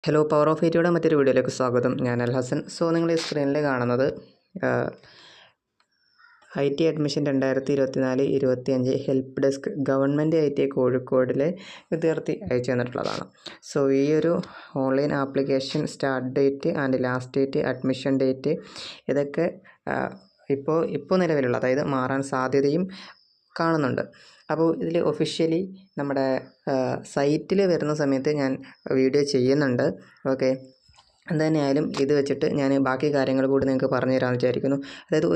Hello power of ഐറ്റിയുടെ മറ്റൊരു വീഡിയോയിലേക്ക് സ്വാഗതം. ഞാൻ അൽ ഹസൻ. സോ നിങ്ങൾ ഈ സ്ക്രീനിൽ കാണുന്നത് I T admission 2024-25 help desk government ITI കോഴിക്കോടിലെ വിദ്യാർത്ഥി അയച്ചു തന്നിട്ടുള്ളതാണ്. സോ ഈ ഒരു online application start date and last date, admission date ഇതൊക്കെ ഇപ്പോൾ നിലവിലുള്ള, അതായത് മാറാൻ സാധ്യതയും കാണുന്നുണ്ട്. അപ്പോൾ ഇതിൽ ഒഫീഷ്യലി നമ്മുടെ സൈറ്റിൽ വരുന്ന സമയത്ത് ഞാൻ വീഡിയോ ചെയ്യുന്നുണ്ട്. ഓക്കെ, എന്തായാലും ഇത് വെച്ചിട്ട് ഞാൻ ബാക്കി കാര്യങ്ങൾ കൂടി നിങ്ങൾക്ക് പറഞ്ഞു തരാമെന്ന് വിചാരിക്കുന്നു. അതായത്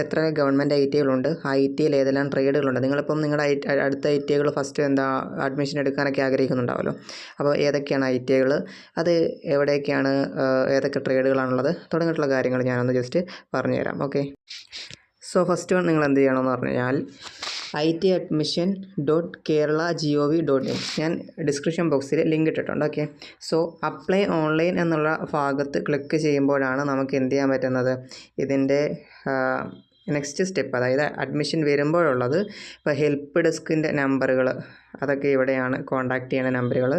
എത്ര ഗവൺമെൻറ് ITIകളുണ്ട്, ആ ITIയിൽ ഏതെല്ലാം ട്രേഡുകളുണ്ട്. നിങ്ങളിപ്പം നിങ്ങളുടെ അടുത്ത ITIകൾ ഫസ്റ്റ് അഡ്മിഷൻ എടുക്കാനൊക്കെ ആഗ്രഹിക്കുന്നുണ്ടാവുമല്ലോ. അപ്പോൾ ഏതൊക്കെയാണ് ITIകൾ, അത് എവിടെയൊക്കെയാണ്, ഏതൊക്കെ ട്രേഡുകളാണുള്ളത് തുടങ്ങിയിട്ടുള്ള കാര്യങ്ങൾ ഞാനൊന്ന് ജസ്റ്റ് പറഞ്ഞുതരാം. ഓക്കെ, സോ ഫസ്റ്റ് വൺ നിങ്ങൾ എന്ത് ചെയ്യണമെന്ന് പറഞ്ഞു കഴിഞ്ഞാൽ ITadmission.kerala.gov.in ഞാൻ ഡിസ്ക്രിപ്ഷൻ ബോക്സിൽ ലിങ്ക് ഇട്ടിട്ടുണ്ട്. ഓക്കെ, സോ അപ്ലൈ ഓൺലൈൻ എന്നുള്ള ഭാഗത്ത് ക്ലിക്ക് ചെയ്യുമ്പോഴാണ് നമുക്ക് എന്ത് ചെയ്യാൻ പറ്റുന്നത്, ഇതിൻ്റെ നെക്സ്റ്റ് സ്റ്റെപ്പ്, അതായത് അഡ്മിഷൻ വരുമ്പോഴുള്ളത്. ഇപ്പോൾ ഹെൽപ്പ് ഡെസ്കിൻ്റെ നമ്പറുകൾ അതൊക്കെ ഇവിടെയാണ് കോൺടാക്റ്റ് ചെയ്യുന്ന നമ്പറുകൾ.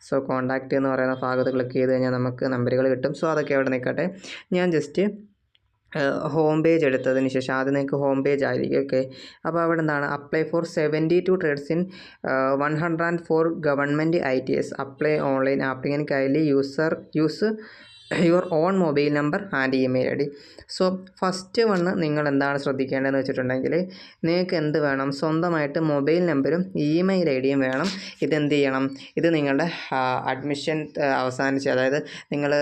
സോ കോൺടാക്റ്റ് എന്ന് പറയുന്ന ഭാഗത്ത് ക്ലിക്ക് ചെയ്ത് കഴിഞ്ഞാൽ നമുക്ക് നമ്പറുകൾ കിട്ടും. സോ അതൊക്കെ അവിടെ നിൽക്കട്ടെ. ഞാൻ ജസ്റ്റ് ഹോം പേജ് എടുത്തതിന് ശേഷം ആദ്യം നിങ്ങൾക്ക് ഹോം പേജ് ആയിരിക്കും. ഓക്കെ, അപ്പോൾ അവിടെ എന്താണ്, apply for 72 trades in 104 government ITIs. Apply online application kindly use your own mobile number and email ID. So first one നിങ്ങൾ എന്താണ് ശ്രദ്ധിക്കേണ്ടതെന്ന് വെച്ചിട്ടുണ്ടെങ്കിൽ, നിങ്ങൾക്ക് എന്ത് വേണം, സ്വന്തമായിട്ട് മൊബൈൽ നമ്പറും ഇമെയിൽ IDയും വേണം. ഇതെന്ത് ചെയ്യണം, ഇത് നിങ്ങളുടെ അഡ്മിഷൻ അവസാനിച്ച്, അതായത് നിങ്ങൾ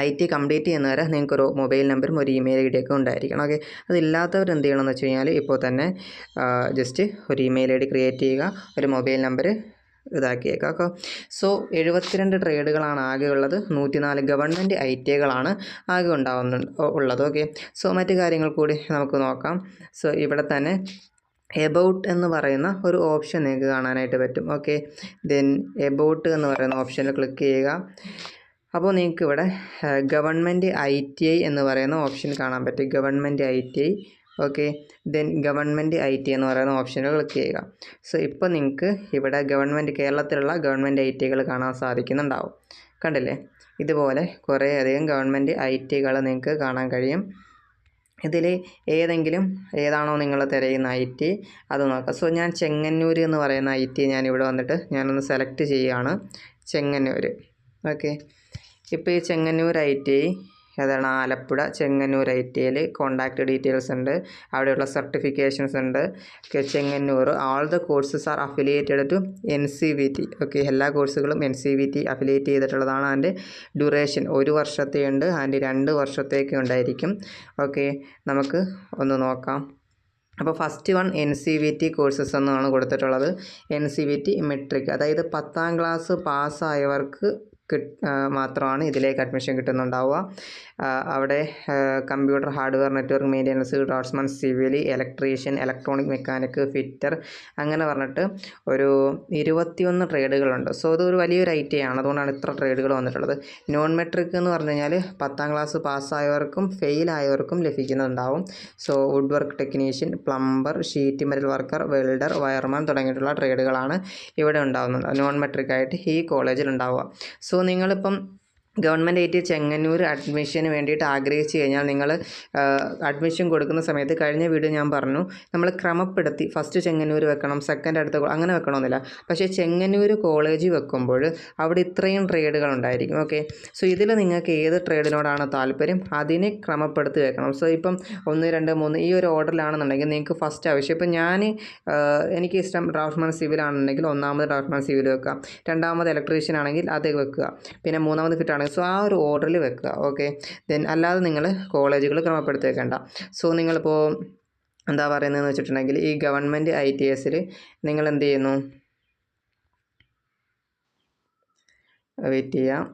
IT കംപ്ലീറ്റ് ചെയ്യുന്നവരെ നിങ്ങൾക്കൊരു മൊബൈൽ നമ്പറും ഒരു ഇമെയിൽ ID ഒക്കെ ഉണ്ടായിരിക്കണം. ഓക്കെ, അതില്ലാത്തവർ എന്ത് ചെയ്യണമെന്ന് വെച്ച് കഴിഞ്ഞാൽ ഇപ്പോൾ തന്നെ ജസ്റ്റ് ഒരു ഇമെയിൽ ID ക്രിയേറ്റ് ചെയ്യുക, ഒരു മൊബൈൽ നമ്പർ ഇതാക്കിയേക്കാം. ഓക്കെ, സോ 72 ട്രേഡുകളാണ് ആകെ ഉള്ളത്. 104 ഗവൺമെൻറ് ITIകളാണ് ആകെ ഉള്ളത്. ഓക്കെ, സോ മറ്റു കാര്യങ്ങൾ കൂടി നമുക്ക് നോക്കാം. സോ ഇവിടെ തന്നെ എബൌട്ട് എന്ന് പറയുന്ന ഒരു ഓപ്ഷൻ നിങ്ങൾക്ക് കാണാനായിട്ട് പറ്റും. ഓക്കെ, ദെൻ എബൌട്ട് എന്ന് പറയുന്ന ഓപ്ഷനിൽ ക്ലിക്ക് ചെയ്യുക. അപ്പോൾ നിങ്ങൾക്ക് ഇവിടെ ഗവൺമെൻറ് ITI എന്ന് പറയുന്ന ഓപ്ഷൻ കാണാൻ പറ്റും. Government ITI. Okay, then government ITI എന്ന് പറയുന്ന ഓപ്ഷനിൽ ക്ലിക്ക് ചെയ്യുക. സോ ഇപ്പോൾ നിങ്ങൾക്ക് ഇവിടെ കേരളത്തിലുള്ള ഗവൺമെൻറ് ITIകൾ കാണാൻ സാധിക്കുന്നുണ്ടാവും. കണ്ടില്ലേ, ഇതുപോലെ കുറേയധികം ഗവൺമെൻറ് ITIകൾ നിങ്ങൾക്ക് കാണാൻ കഴിയും. ഇതിൽ ഏതാണോ നിങ്ങൾ തിരയുന്ന ITI അത് നോക്കാം. സോ ഞാൻ ചെങ്ങന്നൂർ എന്ന് പറയുന്ന ITI ഞാനിവിടെ വന്നിട്ട് ഞാനൊന്ന് സെലക്ട് ചെയ്യുകയാണ്, ചെങ്ങന്നൂർ. ഓക്കെ, ഇപ്പോൾ ഈ ചെങ്ങന്നൂർ ITI ഏതാണ്, ആലപ്പുഴ ചെങ്ങന്നൂർ ITIയിൽ കോൺടാക്റ്റ് ഡീറ്റെയിൽസ് ഉണ്ട്, അവിടെയുള്ള സർട്ടിഫിക്കേഷൻസ് ഉണ്ട്. Chengannur all the courses are affiliated to NCVT. Okay, എല്ലാ കോഴ്സുകളും NCVT അഫിലിയേറ്റ് ചെയ്തിട്ടുള്ളതാണ്. അതിൻ്റെ ഡ്യൂറേഷൻ 1 വർഷത്തെ ഉണ്ട്, അതിൻ്റെ 2 വർഷത്തേക്ക് ഉണ്ടായിരിക്കും. ഓക്കെ, നമുക്ക് ഒന്ന് നോക്കാം. അപ്പോൾ ഫസ്റ്റ് വൺ NCVT കോഴ്സസ് എന്നാണ് കൊടുത്തിട്ടുള്ളത്. NCVT മെട്രിക്, അതായത് 10ാം ക്ലാസ് പാസ്സായവർക്ക് മാത്രമാണ് ഇതിലേക്ക് അഡ്മിഷൻ കിട്ടുന്നുണ്ടാവുക. അവിടെ computer, hardware, network maintenance, draftsman, civil, electrician, electronic mechanic, fitter, അങ്ങനെ പറഞ്ഞിട്ട് ഒരു 21 ട്രേഡുകളുണ്ട്. സോ ഇതൊരു വലിയൊരു ITI ആണ്, അതുകൊണ്ടാണ് ഇത്ര ട്രേഡുകൾ വന്നിട്ടുള്ളത്. നോൺ മെട്രിക് എന്ന് പറഞ്ഞു കഴിഞ്ഞാൽ 10ാം ക്ലാസ് പാസ്സായവർക്കും ഫെയിലായവർക്കും ലഭിക്കുന്നുണ്ടാവും. So wood work technician, plumber, sheet metal worker, welder, wireman തുടങ്ങിയിട്ടുള്ള ട്രേഡുകളാണ് ഇവിടെ ഉണ്ടാകുന്നത്, നോൺ മെട്രിക് ആയിട്ട് ഈ കോളേജിൽ ഉണ്ടാവുക. സോ നിങ്ങളിപ്പം ഗവൺമെൻറ് ITI ചെങ്ങന്നൂർ അഡ്മിഷന് വേണ്ടിയിട്ട് ആഗ്രഹിച്ചു കഴിഞ്ഞാൽ നിങ്ങൾ അഡ്മിഷൻ കൊടുക്കുന്ന സമയത്ത്, കഴിഞ്ഞ വീഡിയോ ഞാൻ പറഞ്ഞു, നമ്മൾ ക്രമപ്പെടുത്തി ഫസ്റ്റ് ചെങ്ങന്നൂർ വെക്കണം, സെക്കൻഡ് അടുത്ത അങ്ങനെ വെക്കണമെന്നില്ല. പക്ഷേ ചെങ്ങന്നൂർ കോളേജ് വെക്കുമ്പോൾ അവിടെ ഇത്രയും ട്രേഡുകൾ ഉണ്ടായിരിക്കും. ഓക്കെ, സോ ഇതിൽ നിങ്ങൾക്ക് ഏത് ട്രേഡിനോടാണ് താല്പര്യം അതിനെ ക്രമപ്പെടുത്തി വെക്കണം. സോ ഇപ്പം 1, 2, 3 ഈ ഒരു ഓർഡറിലാണെന്നുണ്ടെങ്കിൽ നിങ്ങൾക്ക് ഫസ്റ്റ് ആവശ്യം, ഇപ്പം എനിക്ക് ഇഷ്ടം ഡ്രാഫ്റ്റ്സ്മാൻ സിവിൽ ആണെന്നുണ്ടെങ്കിൽ 1ാമത് ഡ്രാഫ്റ്റ്സ്മാൻ സിവിൽ വെക്കുക, 2ാമത് ഇലക്ട്രീഷ്യൻ ആണെങ്കിൽ അത് വെക്കുക, പിന്നെ 3ാമത് ഫിറ്റ് ആണെങ്കിൽ സോ ആ ഒരു ഓർഡറിൽ വെക്കുക. ഓക്കെ, ദെൻ അല്ലാതെ നിങ്ങൾ കോളേജുകൾ ക്രമപ്പെടുത്തി വെക്കേണ്ട. സോ നിങ്ങളിപ്പോൾ എന്താ പറയുന്നതെന്ന് വെച്ചിട്ടുണ്ടെങ്കിൽ, ഈ ഗവൺമെൻറ് ITIസിൽ നിങ്ങൾ എന്ത് ചെയ്യുന്നു, വെയിറ്റ് ചെയ്യുക.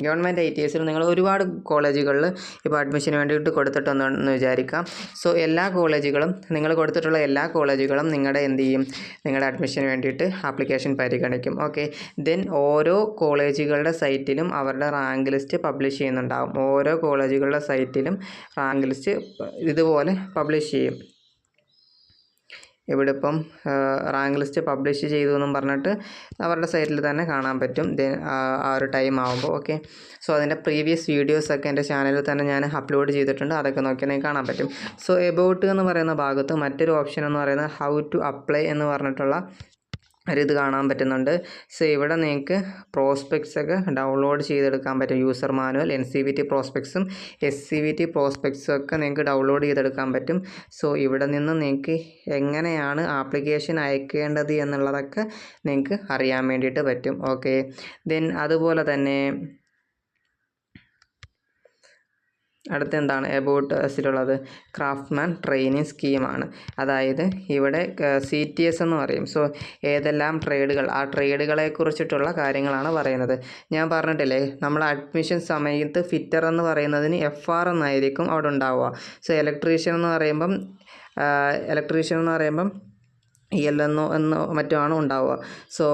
ഗവൺമെൻറ് ITIസിൽ നിങ്ങൾ ഒരുപാട് കോളേജുകളിൽ ഇപ്പോൾ അഡ്മിഷന് വേണ്ടിയിട്ട് കൊടുത്തിട്ടുണ്ടെന്ന് വിചാരിക്കാം. സോ എല്ലാ കോളേജുകളും, നിങ്ങൾ കൊടുത്തിട്ടുള്ള എല്ലാ കോളേജുകളും നിങ്ങളുടെ എന്ത് ചെയ്യും, നിങ്ങളുടെ അഡ്മിഷന് വേണ്ടിയിട്ട് ആപ്ലിക്കേഷൻ പരിഗണിക്കും. ഓക്കെ, ദെൻ ഓരോ കോളേജുകളുടെ സൈറ്റിലും അവരുടെ റാങ്ക് ലിസ്റ്റ് പബ്ലിഷ് ചെയ്യുന്നുണ്ടാകും. ഓരോ കോളേജുകളുടെ സൈറ്റിലും റാങ്ക് ലിസ്റ്റ് ഇതുപോലെ പബ്ലിഷ് ചെയ്യും. ഇവിടെ ഇപ്പം റാങ്ക് ലിസ്റ്റ് പബ്ലിഷ് ചെയ്തു എന്നും പറഞ്ഞിട്ട് അവരുടെ സൈറ്റിൽ തന്നെ കാണാൻ പറ്റും ആ ഒരു ടൈം ആകുമ്പോൾ. ഓക്കെ, സോ അതിൻ്റെ പ്രീവിയസ് വീഡിയോസൊക്കെ എൻ്റെ ചാനലിൽ തന്നെ ഞാൻ അപ്ലോഡ് ചെയ്തിട്ടുണ്ട്. അതൊക്കെ നോക്കിയാൽ നിങ്ങൾക്ക് കാണാൻ പറ്റും. സോ എബൌട്ട് എന്ന് പറയുന്ന ഭാഗത്ത് മറ്റൊരു ഓപ്ഷൻ എന്ന് പറയുന്നത് ഹൗ ടു അപ്ലൈ എന്ന് പറഞ്ഞിട്ടുള്ള ഇത് കാണാൻ പറ്റുന്നുണ്ട്. സോ ഇവിടെ നിങ്ങൾക്ക് പ്രോസ്പെക്ട്സ് ഒക്കെ ഡൗൺലോഡ് ചെയ്തെടുക്കാൻ പറ്റും. യൂസർ മാനുവൽ, NCVT പ്രോസ്പെക്ട്സും SCVT പ്രോസ്പെക്ട്സും ഒക്കെ നിങ്ങൾക്ക് ഡൗൺലോഡ് ചെയ്തെടുക്കാൻ പറ്റും. സോ ഇവിടെ നിന്ന് നിങ്ങൾക്ക് എങ്ങനെയാണ് ആപ്ലിക്കേഷൻ അയക്കേണ്ടത് എന്നുള്ളതൊക്കെ നിങ്ങൾക്ക് അറിയാൻ വേണ്ടിയിട്ട് പറ്റും. ഓക്കെ, ദെൻ അതുപോലെ തന്നെ അടുത്ത എന്താണ് എബൌട്ട് അസിലുള്ളത് ക്രാഫ്റ്റ്മാൻ ട്രെയിനിങ് സ്കീമാണ്. അതായത് ഇവിടെ CTS എന്ന് പറയും. സോ ഏതെല്ലാം ട്രേഡുകൾ, ആ ട്രേഡുകളെ കുറിച്ചിട്ടുള്ള കാര്യങ്ങളാണ് പറയുന്നത്. ഞാൻ പറഞ്ഞിട്ടില്ലേ, നമ്മൾ അഡ്മിഷൻ സമയത്ത് ഫിറ്റർ എന്ന് പറയുന്നതിന് FR എന്നായിരിക്കും അവിടെ ഉണ്ടാവുക. സോ ഇലക്ട്രീഷ്യൻ എന്ന് പറയുമ്പം EL എന്നോ മറ്റോ ആണ് ഉണ്ടാവുക. സോ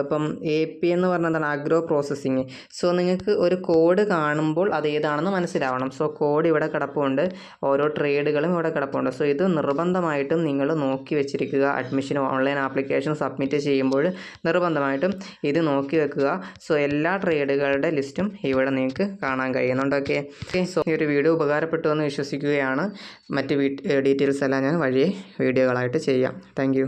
ഇപ്പം AP എന്ന് പറഞ്ഞാൽ എന്താണ്, അഗ്രോ പ്രോസസ്സിങ്. സോ നിങ്ങൾക്ക് ഒരു കോഡ് കാണുമ്പോൾ അത് ഏതാണെന്ന് മനസ്സിലാവണം. സോ കോഡ് ഇവിടെ കിടപ്പുണ്ട്, ഓരോ ട്രേഡുകളും ഇവിടെ കിടപ്പുണ്ട്. സോ ഇത് നിർബന്ധമായിട്ടും നിങ്ങൾ നോക്കി വെച്ചിരിക്കുക. അഡ്മിഷൻ ഓൺലൈൻ ആപ്ലിക്കേഷൻ സബ്മിറ്റ് ചെയ്യുമ്പോൾ നിർബന്ധമായിട്ടും ഇത് നോക്കി വെക്കുക. സോ എല്ലാ ട്രേഡുകളുടെ ലിസ്റ്റും ഇവിടെ നിങ്ങൾക്ക് കാണാൻ കഴിയുന്നുണ്ട്. ഓക്കെ, സോ ഈ ഒരു വീഡിയോ ഉപകാരപ്പെട്ടു എന്ന് വിശ്വസിക്കുകയാണ്. മറ്റ് ഡീറ്റെയിൽസ് എല്ലാം ഞാൻ വഴിയെ വീഡിയോകളായിട്ട് ചെയ്യാം. Thank you.